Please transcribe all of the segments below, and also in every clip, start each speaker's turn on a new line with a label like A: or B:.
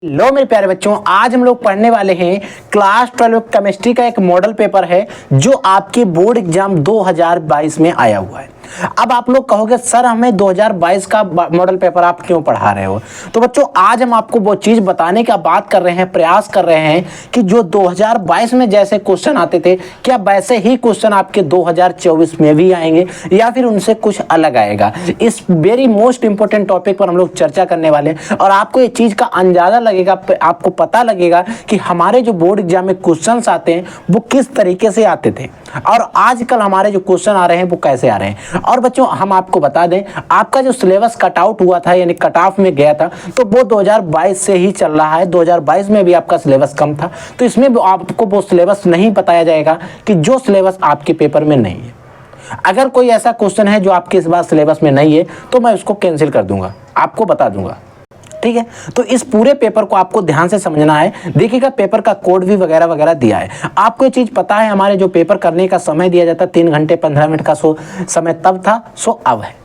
A: लो मेरे प्यारे बच्चों, आज हम लोग पढ़ने वाले हैं क्लास 12 केमिस्ट्री का एक मॉडल पेपर है जो आपके बोर्ड एग्जाम 2022 में आया हुआ है। अब आप लोग कहोगे सर हमें 2022 का मॉडल पेपर आप क्यों पढ़ा रहे हो। तो बच्चों आज हम आपको वो चीज बताने का बात कर रहे हैं, प्रयास कर रहे हैं कि जो 2022 में जैसे क्वेश्चन आते थे क्या वैसे ही क्वेश्चन आपके 2024 में भी आएंगे या फिर उनसे कुछ अलग आएगा। इस वेरी मोस्ट इंपॉर्टेंट टॉपिक पर हम लोग चर्चा करने वाले हैं और आपको ये चीज का अंदाजा लगेगा, आपको पता लगेगा कि हमारे जो बोर्ड एग्जाम में क्वेश्चंस आते हैं वो किस तरीके से आते थे और आजकल हमारे जो क्वेश्चन आ रहे हैं वो कैसे आ रहे हैं। और बच्चों हम आपको बता दें, आपका जो सिलेबस कट आउट हुआ था यानी कट ऑफ में गया था तो वो 2022 से ही चल रहा है। 2022 में भी आपका सिलेबस कम था तो इसमें आपको वो सिलेबस नहीं बताया जाएगा कि जो सिलेबस आपके पेपर में नहीं है। अगर कोई ऐसा क्वेश्चन है जो आपके इस बार सिलेबस में नहीं है तो मैं उसको कैंसिल कर दूंगा, आपको बता दूंगा, ठीक है। तो इस पूरे पेपर को आपको ध्यान से समझना है। देखिएगा पेपर का कोड भी वगैरह वगैरह दिया है। आपको ये चीज पता है, हमारे जो पेपर करने का समय दिया जाता 3 घंटे 15 मिनट का समय तब था, सो अब है।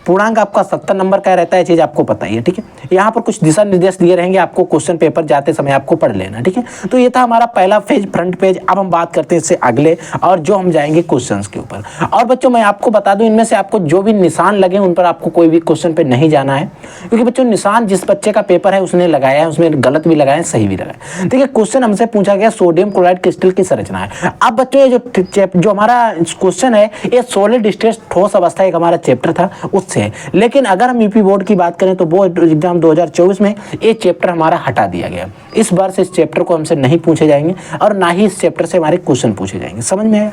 A: पूर्णांक आपका 70 नंबर का रहता है, चीज आपको पता ही है, ठीक है। यहाँ पर कुछ दिशा निर्देश दिए रहेंगे, आपको क्वेश्चन पेपर जाते समय आपको पढ़ लेना, ठीक है। तो ये था हमारा पहला पेज, फ्रंट पेज। अब हम बात करते हैं इससे अगले और जो हम जाएंगे क्वेश्चंस के ऊपर। और बच्चों मैं आपको बता दूं, इनमें से आपको जो भी निशान लगे उन पर आपको कोई भी क्वेश्चन पे नहीं जाना है, क्योंकि बच्चों निशान जिस बच्चे का पेपर है उसने लगाया है, उसमें गलत भी लगाया है सही भी लगाया है। ठीक है, क्वेश्चन हमसे पूछा गया सोडियम क्लोराइड क्रिस्टल की संरचना है। अब बच्चों ये जो हमारा क्वेश्चन है ये सॉलिड स्टेट ठोस अवस्था एक हमारा चैप्टर था उससे है। लेकिन अगर हम यूपी बोर्ड की बात करें तो बोर्ड एग्जाम 2024 में ये चैप्टर हमारा हटा दिया गया। इस बार से इस चैप्टर को हमसे नहीं पूछे जाएंगे और ना ही इस चैप्टर से हमारे क्वेश्चन पूछे जाएंगे। समझ में आया।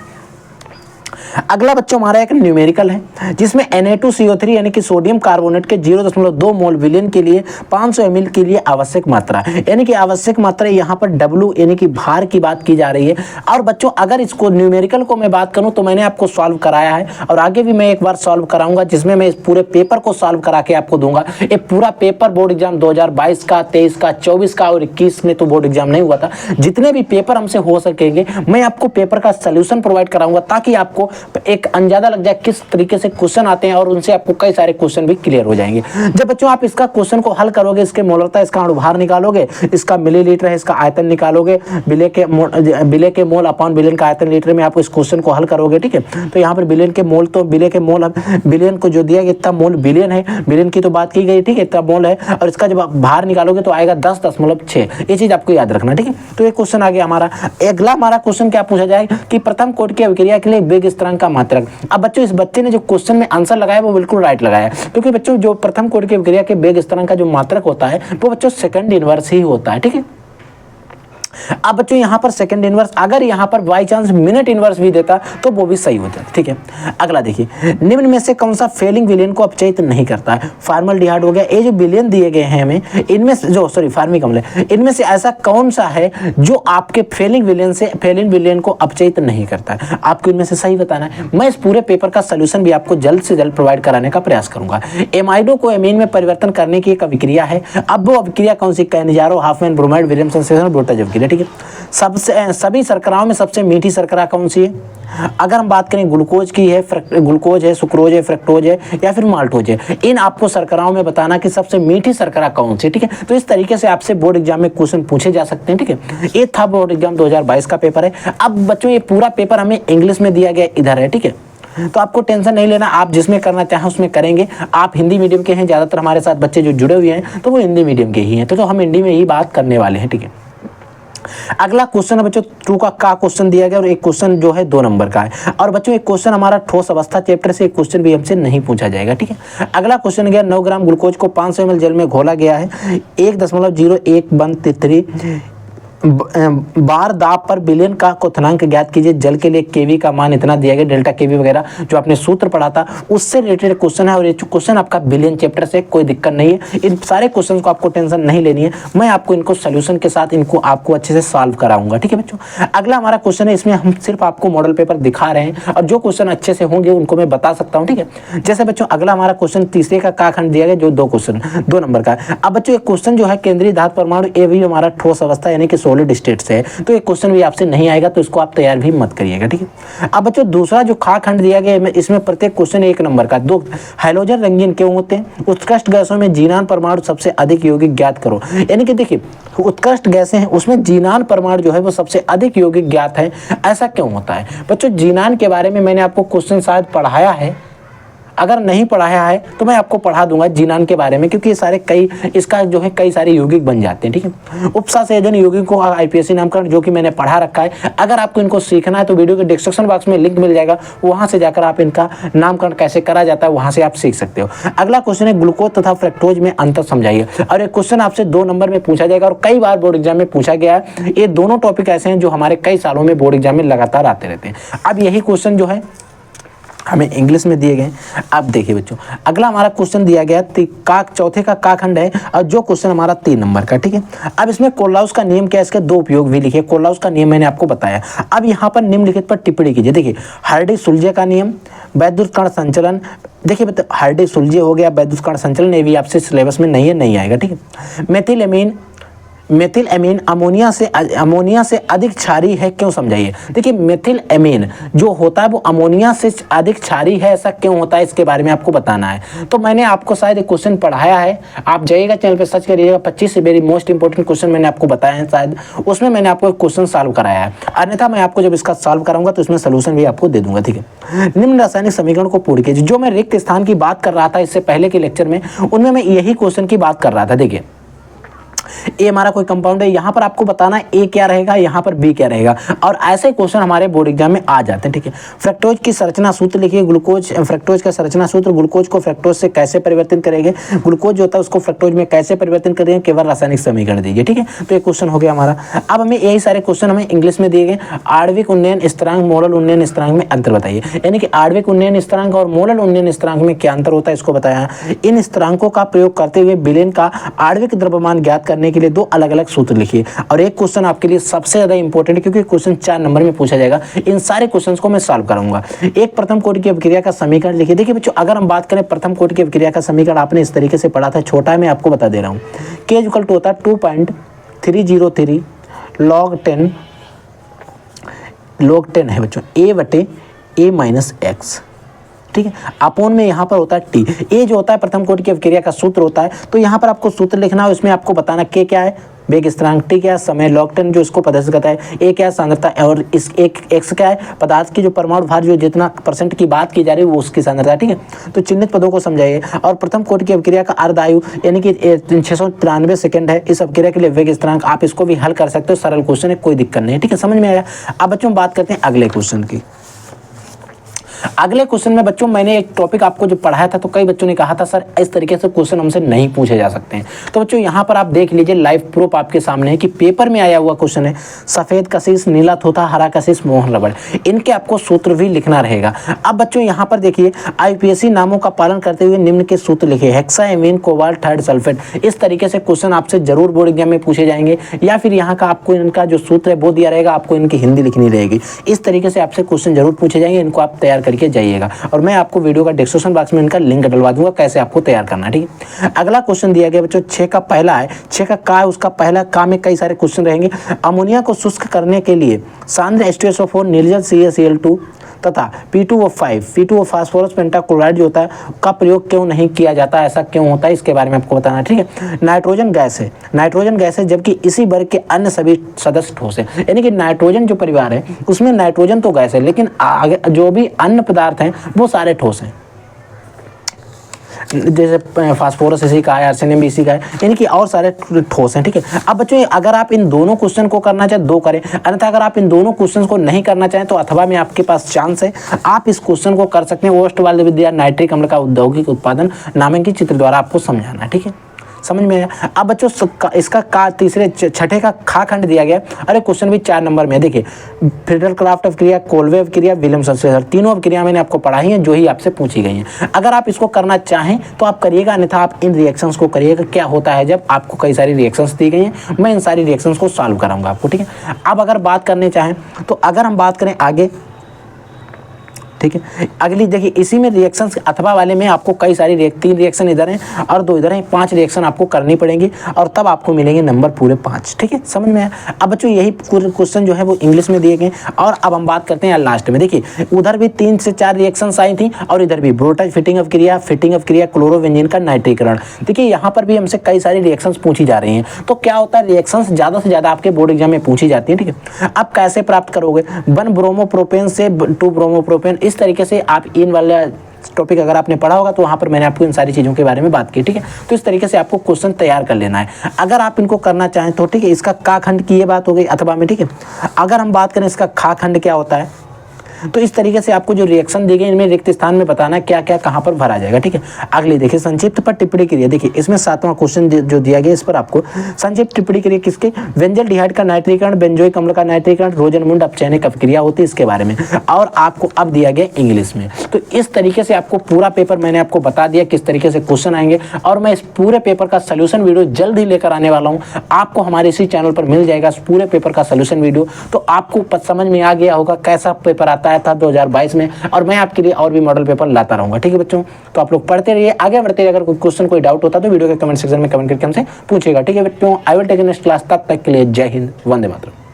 A: अगला बच्चों हमारा एक न्यूमेरिकल है जिसमें Na2CO3 यानी कि सोडियम कार्बोनेट के 0.2 मोल विलियन के लिए 500 ml के लिए आवश्यक मात्रा, यानी कि आवश्यक मात्रा यहाँ पर W यानी कि भार की बात की जा रही है। और बच्चों अगर इसको न्यूमेरिकल को मैं बात करूँ तो मैंने आपको सॉल्व कराया है और आगे भी मैं एक बार सॉल्व कराऊंगा जिसमें मैं इस पूरे पेपर को सॉल्व करा के आपको दूंगा। ये पूरा पेपर बोर्ड एग्जाम 2022 का, 23 का, 24 का और 21 में तो बोर्ड एग्जाम नहीं हुआ था। जितने भी पेपर हमसे हो सकेंगे मैं आपको पेपर का सोल्यूशन प्रोवाइड कराऊंगा ताकि आपको एक अंदाजा लग जाए किस तरीके से क्वेश्चन आते हैं और उनसे आपको कई सारे क्वेश्चन भी क्लियर हो जाएंगे। जब बच्चों आप इसका क्वेश्चन को हल करोगे, इसके मोलरता, इसका अणुभार निकालोगे, इसका मिलीलीटर है, इसका आयतन निकालोगे, बिले के मोल अपॉन बिलियन का आयतन लीटर में आप इस क्वेश्चन को हल करोगे, ठीक है। तो यहाँ पर बिलियन के मोल, तो बिले के मोल, बिलियन को जो दिया गया इतना मोल बिलियन है, बिलियन की तो बात की गई, ठीक है, इतना मोल है। और इसका जब आप भार निकालोगे तो आएगा 10.6। ये चीज आपको याद रखना, ठीक है। तो ये क्वेश्चन आ गया हमारा। अगला हमारा क्वेश्चन क्या पूछा जाए कि प्रथम कोटि की अभिक्रिया के लिए वेग स्थिरांक का मात्रक। अब बच्चों इस बच्चे ने जो क्वेश्चन में आंसर लगाया वो बिल्कुल राइट लगाया, क्योंकि बच्चों जो प्रथम कोटि की अभिक्रिया के वेग स्थिरांक का जो मात्रक होता है वो बच्चों सेकंड इनवर्स ही होता है, ठीक है। अब बच्चों यहाँ पर सेकंड इनवर्स, अगर यहाँ पर बाई चांस मिनट इनवर्स भी देता तो वो भी सही होता, ठीक है। अगला देखिए, निम्न में से कौन सा फेलिंग विलेन को अपचयित नहीं करता है। फार्मल्डिहाइड हो गया। ये जो विलेन दिए गए हैं हमें, इनमें से जो फार्मिक अम्ल है, इनमें से ऐसा कौन सा है जो आपके फेलिंग विलेन को अपचयित नहीं करता है। आपको इनमें से सही बताना है। मैं इस पूरे पेपर का सोल्यूशन भी आपको जल्द से जल्द प्रोवाइड कराने का प्रयास करूंगा। एमाइडो को एमीन में परिवर्तन करने की एक अभिक्रिया है। अब वो अभिक्रिया कौन सी, Cannizzaro, Hofmann bromide, Williamson synthesis, ब्रोटाज अभिक्रिया, ठीक है। सभी शर्कराओं में सबसे मीठी शर्करा कौन सी है। अगर हम बात करें ग्लूकोज की है, ग्लूकोज है, सुक्रोज है, फ्रक्टोज है या फिर माल्टोज है, इन आपको शर्कराओं में बताना कि सबसे मीठी शर्करा कौन सी, ठीक है। तो इस तरीके से आपसे बोर्ड एग्जाम में क्वेश्चन पूछे जा सकते हैं, ठीक है। ये था बोर्ड एग्जाम 2022 का पेपर है। अब बच्चों ये पूरा पेपर हमें इंग्लिश में दिया गया इधर है, ठीक है। तो आपको टेंशन नहीं लेना, आप जिसमें करना चाहें उसमें करेंगे। आप हिंदी मीडियम के हैं, ज्यादातर हमारे साथ बच्चे जो जुड़े हुए हैं तो वो हिंदी मीडियम के ही हैं, तो हम हिंदी में ही बात करने वाले हैं, ठीक है। अगला क्वेश्चन है बच्चों 2 का क्वेश्चन दिया गया और एक क्वेश्चन जो है 2 नंबर का है। और बच्चों एक क्वेश्चन हमारा ठोस अवस्था चैप्टर से एक क्वेश्चन भी हमसे नहीं पूछा जाएगा, ठीक है। अगला क्वेश्चन गया 9 ग्राम ग्लूकोज को 500 ml जल में घोला गया है। 1.0113 बार दाब पर बिलियन का क्वथनांक ज्ञात कीजिए। जल के लिए केवी का मान इतना दिया गया, डेल्टा केवी वगैरह जो आपने सूत्र पढ़ा था उससे रिलेटेड क्वेश्चन है। और ये क्वेश्चन आपका बिलियन चैप्टर से, कोई दिक्कत नहीं है। इन सारे क्वेश्चन को आपको टेंशन नहीं लेनी है, मैं आपको इनको सोल्यूशन के साथ इनको आपको अच्छे से सॉल्व कराऊंगा, ठीक है बच्चों। अगला हमारा क्वेश्चन है, इसमें हम सिर्फ आपको मॉडल पेपर दिखा रहे हैं और जो क्वेश्चन अच्छे से होंगे उनको मैं बता सकता हूँ, ठीक है। जैसे बच्चों अगला हमारा क्वेश्चन तीसरे का खंड दिया गया जो 2 नंबर का है। अब बच्चों एक क्वेश्चन जो है केंद्रीय धातु परमाणु, ये भी हमारा ठोस अवस्था यानी कि सॉलिड स्टेट से है, तो ये क्वेश्चन भी आपसे नहीं आएगा, तो इसको आप तैयार भी मत करिएगा, ठीक है। अब बच्चों दूसरा जो खा खंड दिया गया है, इसमें प्रत्येक क्वेश्चन 1 नंबर का। दो, हाइड्रोजन रंगीन क्यों होते हैं? उत्कृष्ट गैसों में जीनान परमाणु सबसे अधिक यौगिक ज्ञात करो। यानी कि देखिए उत्कृष्ट गैसें हैं उसमें जीनान परमाणु जो है वो सबसे अधिक यौगिक ज्ञात है, ऐसा क्यों होता है? बच्चों जीनान के बारे में मैंने आपको क्वेश्चन शायद पढ़ाया है, अगर नहीं पढ़ाया है तो मैं आपको पढ़ा दूंगा जीनान के बारे में, क्योंकि ये सारे इसका जो है कई सारे यौगिक बन जाते हैं, ठीक है। उपसंयोजन यौगिक को आईपीएससी नामकरण जो कि मैंने पढ़ा रखा है, अगर आपको इनको सीखना है तो वीडियो के डिस्क्रिप्शन बॉक्स में लिंक मिल जाएगा, वहां से जाकर आप इनका नामकरण कैसे करा जाता है वहां से आप सीख सकते हो। अगला क्वेश्चन है ग्लूकोज तथा फ्रक्टोज में अंतर समझाइए, और एक क्वेश्चन आपसे 2 नंबर में पूछा जाएगा और कई बार बोर्ड एग्जाम में पूछा गया है। ये दोनों टॉपिक ऐसे हैं जो हमारे कई सालों में बोर्ड एग्जाम में लगातार आते रहते हैं। अब यही क्वेश्चन जो है हमें इंग्लिश में दिए गए। अब देखिए बच्चों अगला हमारा क्वेश्चन दिया गया चौथे का का खंड है, और जो क्वेश्चन हमारा 3 नंबर का, ठीक है। अब इसमें कोल्लाउस का नियम क्या है, इसके 2 उपयोग भी लिखे। कोल्लाउस का नियम मैंने आपको बताया। अब यहाँ पर निम्नलिखित पर टिप्पणी कीजिए। देखिए हार्डी-सुल्जे का नियम, वैद्युत कण संचलन। देखिए हार्डी-सुल्जे हो गया, वैद्युत कण संचलन, ये भी आपसे सिलेबस में नहीं है, नहीं आएगा, ठीक है। मेथिल एमीन अमोनिया से अधिक क्षारीय है, क्यों समझाइए। देखिए मेथिल एमीन जो होता है वो अमोनिया से अधिक क्षारीय है, ऐसा क्यों होता है, इसके बारे में आपको बताना है। तो मैंने आपको शायद एक क्वेश्चन पढ़ाया है, आप जाइएगा चैनल पे सर्च करिएगा, 25 से वेरी मोस्ट इंपॉर्टेंट क्वेश्चन मैंने आपको बताया है, शायद उसमें मैंने आपको एक क्वेश्चन सॉल्व कराया है। अन्यथा मैं आपको जब इसका सॉल्व कराऊंगा तो इसमें सोल्यूशन भी आपको दे दूंगा, ठीक है। निम्न रासायनिक समीकरण को पूर्ण कीजिए। जो मैं रिक्त स्थान की बात कर रहा था इससे पहले के लेक्चर में, उनमें मैं यही क्वेश्चन की बात कर रहा था। देखिए ए हमारा कोई कंपाउंड है, यहाँ पर आपको बताना है ए क्या रहेगा, यहाँ पर बी क्या रहेगा, और ऐसे क्वेश्चन हमारे बोर्ड एग्जाम में आ जाते हैं, ठीक है। फ्रक्टोज की संरचना सूत्र लिखिए। फ्रक्टोज का संरचना सूत्र, ग्लूकोज को फ्रक्टोज से कैसे परिवर्तित करेंगे, ग्लूकोज जो होता है उसको फ्रक्टोज में कैसे परिवर्तित करेंगे, केवल रासायनिक समीकरण दीजिए, ठीक है। तो ये क्वेश्चन हो गया हमारा। अब हमें यही सारे क्वेश्चन हमें इंग्लिश में दिए गए। आणविक उन्नयन स्थिरांक, मोलल उन्नयन स्थिरांक में अंतर बताइए। यानी कि आणविक उन्नयन स्थिरांक और मोलल उन्नयन स्थिरांक में क्या अंतर होता है, इसको बताया। इन स्थिरांकों का प्रयोग करते हुए विलेन का आणविक द्रव्यमान ज्ञात करने के लिए 2 अलग अलग सूत्र लिखिए। और एक क्वेश्चन आपके लिए सबसे ज्यादा इंपॉर्टेंट है, क्योंकि क्वेश्चन 4 नंबर में पूछा जाएगा। इन सारे क्वेश्चंस को मैं सॉल्व करूंगा। एक प्रथम कोटि की अभिक्रिया का समीकरण लिखिए। देखिए बच्चों अगर हम बात करें प्रथम कोटि की अभिक्रिया का समीकरण, आपने इस तरीके से पढ़ा था, छोटा है मैं आपको बता दे रहा हूँ। K इक्वल टू होता है 2.303 log 10 है बच्चों, A/A माइनस एक्स, ठीक है। अपोन में यहाँ पर होता है टी। ए जो होता है प्रथम कोटि की अभिक्रिया का सूत्र होता है, तो यहाँ पर आपको सूत्र लिखना है, उसमें आपको बताना के क्या है, वेग स्थिरांक, टी क्या है, समय, log 10 जो इसको प्रदर्शित करता है, ए क्या है, सांद्रता, और इस एक एक्स क्या है, पदार्थ की जो परमाणु भार जो जितना % की बात की जा रही है वो उसकी सांद्रता, ठीक है। तो चिन्हित पदों को समझाइए। और प्रथम कोटि की अभिक्रिया का अर्ध आयु यानी कि 693 सेकंड है। इस अभिक्रिया के लिए वेग स्थिरांक आप इसको भी हल कर सकते हो, सरल क्वेश्चन है, कोई दिक्कत नहीं है, ठीक है, समझ में आया। अब बच्चों बात करते हैं अगले क्वेश्चन की। अगले क्वेश्चन में बच्चों मैंने एक टॉपिक आपको जो पढ़ाया था, तो कई बच्चों ने कहा था सर इस तरीके से क्वेश्चन हमसे नहीं पूछे जा सकते हैं। तो बच्चों यहाँ पर आप देख लीजिए, लाइव प्रूफ आपके सामने है कि पेपर में आया हुआ क्वेश्चन है। सफेद कशिश, नीला थोथा, हरा कशिश, मोहन रबड़, इनके आपको सूत्र भी लिखना रहेगा। अब बच्चों यहाँ पर देखिए आईपीएससी नामों का पालन करते हुए निम्न के सूत्र लिखे। हेक्साएमीन, कोबाल्ट, थायड सल्फेट, इस तरीके से क्वेश्चन आपसे जरूर बोर्ड एग्जाम में पूछे जाएंगे, या फिर यहाँ का आपको इनका जो सूत्र है वो दिया रहेगा, आपको इनकी हिंदी लिखनी रहेगी। इस तरीके से आपसे क्वेश्चन जरूर पूछे जाएंगे, इनको आप तैयार करके जाइएगा, और मैं आपको वीडियो का डिस्क्रिप्शन बॉक्स में इनका लिंक डलवा दूंगा कैसे आपको तैयार करना है, ठीक है। अगला क्वेश्चन दिया गया बच्चों 6 का पहला है। 6 का का है, उसका पहला का में कई सारे क्वेश्चन रहेंगे। अमोनिया को शुष्क करने के लिए सांद्र H2SO4 निर्जल CaCl2 तथा P2O5 फास्फोरस पेंटाक्लोराइड जो होता है का प्रयोग क्यों नहीं किया जाता, ऐसा क्यों होता है, इसके बारे में आपको बताना है, ठीक है। नाइट्रोजन गैस है जबकि इसी वर्ग के अन्य सभी सदस्य ठोस है। यानी कि नाइट्रोजन जो परिवार है उसमें नाइट्रोजन तो गैस है, लेकिन आगे जो भी अन्य पदार्थ हैं वो सारे ठोस हैं। जैसे फास्फोरस इसी का है, आर्सेनियम भी इसी का है, यानी कि और सारे ठोस हैं, ठीक है। अब बच्चों अगर आप इन दोनों क्वेश्चन को करना चाहें 2 करें, अन्यथा अगर आप इन दोनों क्वेश्चन को नहीं करना चाहें तो अथवा में आपके पास चांस है, आप इस क्वेश्चन को कर सकते हैं। ओस्ट वाले विद्या नाइट्रिक अम्ल का औद्योगिक उत्पादन नामक की चित्र द्वारा आपको समझाना है, ठीक है, समझ में आया। अब बच्चों इसका का छठे का खा खंड दिया गया। अरे क्वेश्चन भी 4 नंबर में, देखिए फ्रीडल क्राफ्ट अभिक्रिया, कोलवे अभिक्रिया, विलियमसन सेसर, तीनों अभिक्रिया मैंने आपको पढ़ाई है जो ही आपसे पूछी गई हैं। अगर आप इसको करना चाहें तो आप करिएगा, अन्यथा आप इन रिएक्शंस को करिएगा। क्या होता है जब आपको कई सारी रिएक्शंस दी गई हैं, मैं इन सारी रिएक्शंस को सॉल्व कराऊंगा आपको, ठीक है। अब अगर बात करने चाहें तो अगर हम बात करें आगे ठीक है। अगली देखिए, इसी में रिएक्शंस अथवा वाले में आपको कई सारी 3 रिएक्शन इधर हैं और 2 इधर हैं, 5 रिएक्शन आपको करनी पड़ेंगी और तब आपको मिलेंगे नंबर पूरे 5। ठीक है, समझ में आया। अब बच्चों यही क्वेश्चन जो है वो इंग्लिश में दिए गए और अब हम बात करते हैं लास्ट में। देखिए उधर भी 3 से 4 रिएक्शंस आई थी और इधर भी ब्रोटाइज फिटिंग ऑफ क्रिया क्लोरोबेंजीन का नाइट्रीकरण। देखिए यहाँ पर भी हमसे कई सारी रिएक्शंस पूछी जा रही हैं। तो क्या होता है, रिएक्शंस ज़्यादा से ज़्यादा आपके बोर्ड एग्जाम में पूछी जाती है। ठीक है, अब कैसे प्राप्त करोगे, 1 ब्रोमोप्रोपेन से 2 ब्रोमोप्रोपेन, इस तरीके से आप इन वाला टॉपिक अगर आपने पढ़ा होगा तो वहाँ पर मैंने आपको इन सारी चीज़ों के बारे में बात की। ठीक है, तो इस तरीके से आपको क्वेश्चन तैयार कर लेना है अगर आप इनको करना चाहें तो। ठीक है, इसका का खंड की ये बात हो गई अथवा में। ठीक है, अगर हम बात करें इसका खा खंड क्या होता है, तो इस तरीके से आपको जो रिएक्शन दी गई इनमें रिक्त स्थान में बताना क्या क्या कहाँ पर भरा जाएगा। ठीक है, अगली देखिए संक्षिप्त पर टिप्पणी क्रिया। देखिए इसमें 7वां क्वेश्चन जो दिया गया इस पर आपको संक्षिप्त टिप्पणी क्रिया किसके, बेंजल्डिहाइड का नाइट्रीकरण, बेंजोइक अम्ल का नाइट्रीकरण, रोजनमुंड अपचयनिक अपक्रिया होती है इसके बारे में, और आपको अब दिया गया इंग्लिश में। तो इस तरीके से आपको पूरा पेपर मैंने आपको बता दिया किस तरीके से क्वेश्चन आएंगे और मैं इस पूरे पेपर का सोल्यूशन वीडियो जल्द ही लेकर आने वाला हूँ। आपको हमारे इसी चैनल पर मिल जाएगा पूरे पेपर का सोल्यूशन वीडियो। तो आपको समझ में आ गया होगा कैसा पेपर आता है था 2022 में, और मैं आपके लिए और भी मॉडल पेपर लाता रहूंगा। ठीक है बच्चों, तो आप लोग पढ़ते रहिए, आगे बढ़ते रहिए। अगर कोई क्वेश्चन कोई डाउट होता तो वीडियो के कमेंट सेक्शन में कमेंट करके हमसे पूछेगा। ठीक है बच्चों, I will take next class. तब तक के लिए जय हिंद, वंदे मातरम।